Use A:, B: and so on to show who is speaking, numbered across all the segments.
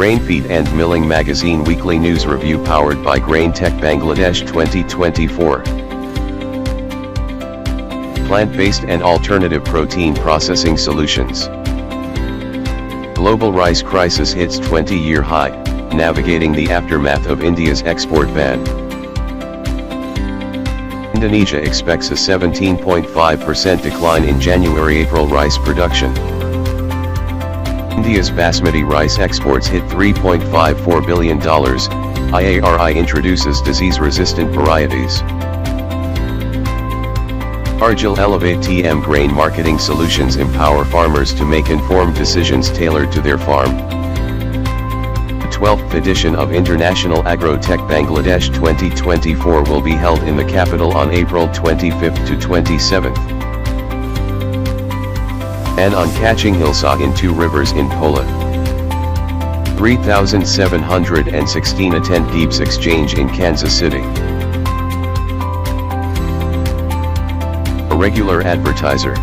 A: Grain Feed and Milling Magazine Weekly News Review powered by Grain Tech Bangladesh 2024. Plant-based and alternative protein processing solutions. Global rice crisis hits 20-year high, navigating the aftermath of India's export ban. Indonesia expects a 17.5% decline in January-April rice production. India's basmati rice exports hit $3.54 billion, IARI introduces disease-resistant varieties. Argil Elevate TM Grain Marketing Solutions empower farmers to make informed decisions tailored to their farm. The 12th edition of International Agro-Tech Bangladesh 2024 will be held in the capital on April 25th to 27th. And on Catching Hillsong in Two Rivers in Poland. 3,716 attend Gibbs Exchange in Kansas City. A regular advertiser.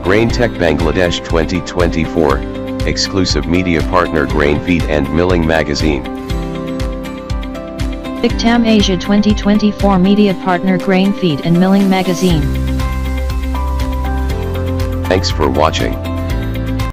A: Grain Tech Bangladesh 2024. Exclusive media partner Grain Feed and Milling Magazine.
B: Week-10 Asia 2024 media partner Grain Feed and Milling Magazine.
A: Thanks for watching.